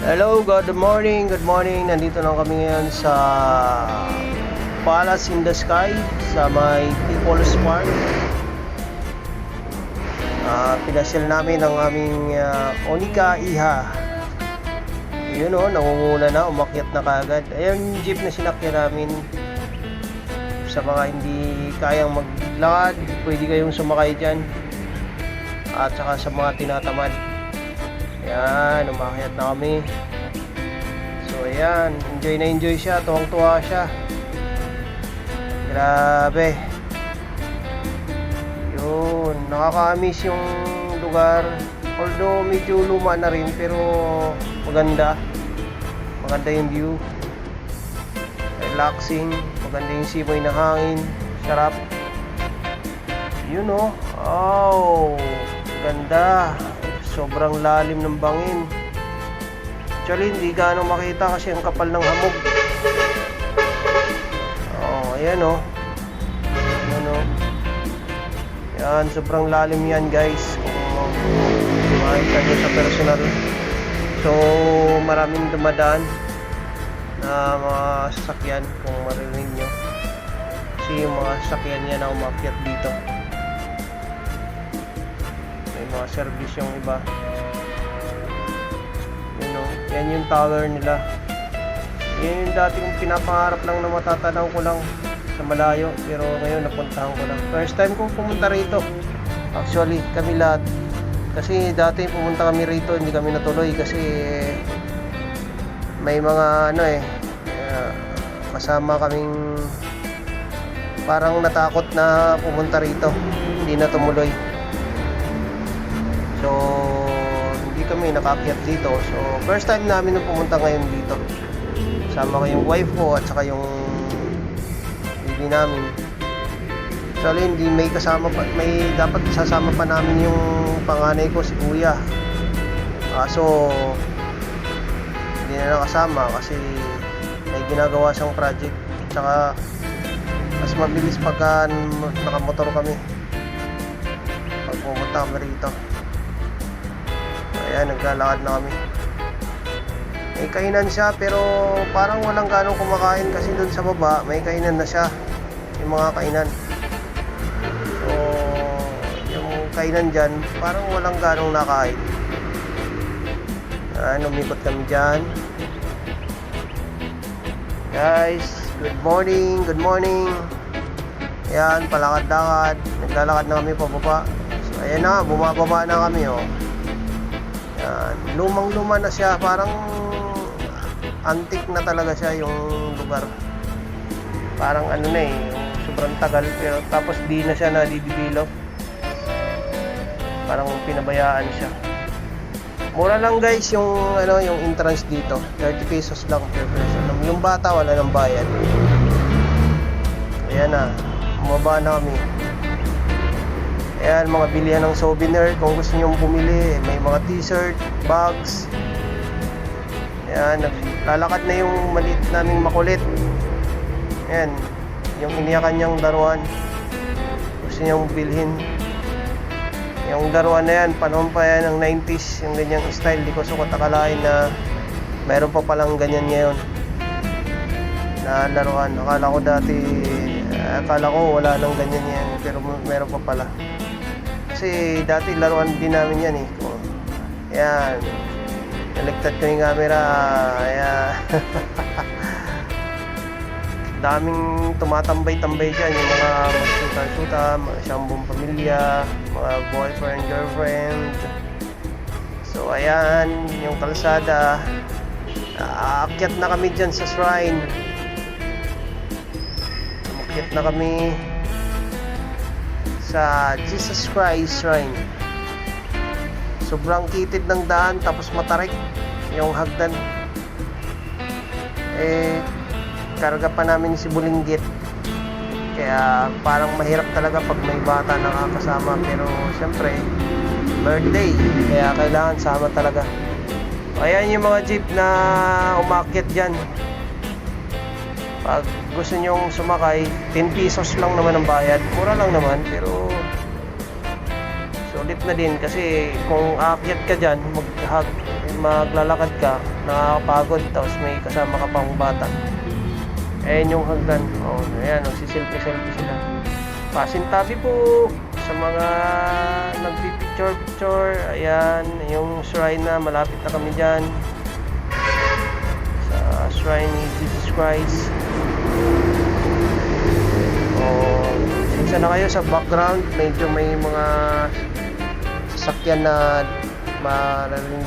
Hello, good morning, good morning. Nandito lang kami ngayon sa Palace in the Sky sa may People's Park. Pinasyal namin ang aming Onika Iha. Yun o, nangunguna na, umakyat na kaagad. Ayan yung jeep na sinakyan namin. Sa mga hindi kayang maglakad, pwede kayong sumakay dyan. At saka sa mga tinatamad. Ayan, umakyat na kami. So ayan, enjoy na enjoy siya, tuwang-tuwa siya. Grabe. Yun, nakaka-miss yung lugar. Although medyo luma na rin, pero maganda. Maganda yung view. Relaxing, maganda yung simoy ng hangin. Sarap. Yun o. Oh, ganda. Sobrang lalim ng bangin. Actually, hindi gaano makita kasi ang kapal ng hamog. Oh, ayan o. Ayan o. Yan, sobrang lalim yan guys. Kung makita nyo sa personal. So, maraming dumadaan na mga sasakyan kung marinig nyo. Kasi yung mga sasakyan niya na umakyat dito. Mga service yung iba. Yun o, yan yung tower nila. Yan yung dati kong pinapangarap lang na matatanaw ko lang sa malayo, pero ngayon napuntahan ko lang. First time kong pumunta rito. Actually, kami lahat. Kasi dati pumunta kami rito, hindi kami natuloy kasi may mga kasama kaming parang natakot na pumunta rito. Hindi na tumuloy. So, hindi kami nakaakyat dito. So, first time namin nung pumunta ngayon dito. Sama ko yung wife ko at saka yung baby namin. So, hindi may kasama pa, may dapat sasama pa namin yung panganay ko, si kuya. So, hindi na nakasama kasi may ginagawa siyang project. At saka, mas mabilis pagka nakamotor kami. Pag pumunta kami rito. Ayan, naglalakad na kami. May kainan siya pero parang walang ganong kumakain kasi dun sa baba may kainan na siya. Yung mga kainan. So, yung kainan dyan parang walang ganong nakain. Ayan, umikot kami dyan. Guys, good morning, good morning. Ayan, palakad-lakad. Naglalakad na kami pababa. So, ayan na, bumababa na kami oh. Lumang-luma na siya, parang antique na talaga siya yung lugar. Parang ano na sobrang tagal pero tapos di na siya nadidevelop. Parang pinabayaan siya. Mura lang guys yung yung entrance dito. 30 pesos lang per person. Yung bata wala nang bayad. Ayan na, bumaba na kami. Ayan, mga bilihan ng souvenir kung gusto nyo bumili. May mga t-shirt, bags. Ayan, lalakad na yung maliit naming makulit. Ayan, yung iniyakan niyang daruan. Gusto niyang bilhin. Yung daruan na yan, panahon pa yan ng 90s. Yung ganyang style, di ko sukat akalain na mayroon pa palang ganyan ngayon na laruan. Akala ko wala nang ganyan yan, pero meron pa pala. Kasi dati laruan din namin yan eh. Ayan. Naligtad ko yung camera. Ayan. Daming tumatambay-tambay dyan. Yung mga magsutan-suta, mga siyambong pamilya, mga boyfriend, girlfriend. So ayan, yung kalsada. Aakyat na kami dyan sa shrine. Aakyat na kami sa Jesus Christ Shrine. Sobrang kitid ng daan tapos matarik yung hagdan. Karga pa namin si Bulinggit. Kaya parang mahirap talaga pag may bata nakakasama. Pero siyempre birthday, kaya kailangan sama talaga. Ayan yung mga jeep na umakyat dyan. Pag gusto nyong sumakay, 10 pesos lang naman ang bayad. Mura lang naman, pero sulit na din kasi kung aakyat ka dyan, maglalakad ka, nakakapagod, tapos may kasama ka pang bata. Ayan yung hagdan. Oh, ayan, nagsiselfie-selfie sila. Pasintabi po sa mga nagpipicture-picture. Ayan, yung shrine na, malapit na kami dyan. Sa shrine ni Jesus Christ. Oh, sinsa na kayo sa background, medyo may mga sasakyan na marinig.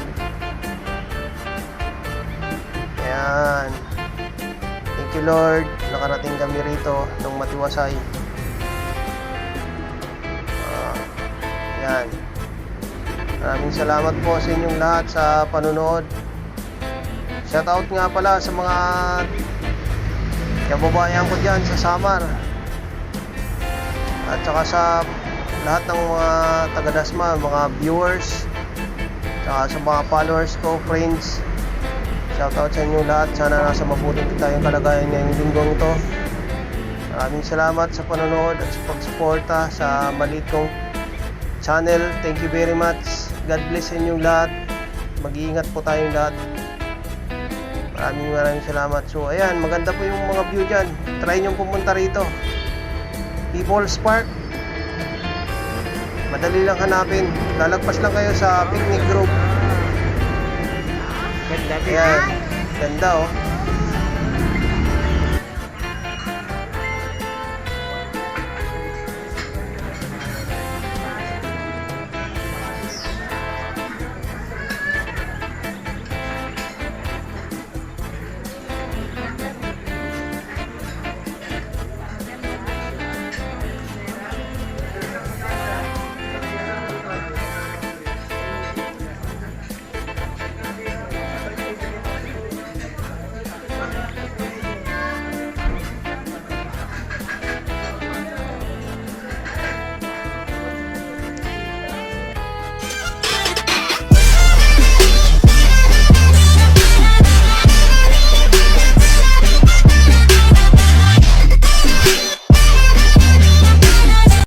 Ayan. Thank you Lord, nakarating kami rito ng matiwasay. Ayan. Maraming salamat po sa inyong lahat sa panonood. Shoutout nga pala sa mga kababayan ko dyan sa Samar. At saka sa lahat ng mga taga-Dasma, mga viewers, saka sa mga followers ko, friends. Shoutout sa inyo lahat. Sana nasa mabuting tayong kalagayan ngayong linggong ito. Maraming salamat sa panonood at sa pagsuporta sa maliit kong channel. Thank you very much. God bless sa inyong lahat. Mag-iingat po tayong lahat. Maraming salamat. So ayan, maganda po yung mga view dyan. Try nyo pumunta rito. People's Park. Madali lang hanapin. Lalagpas lang kayo sa picnic group. Ayan, ganda oh.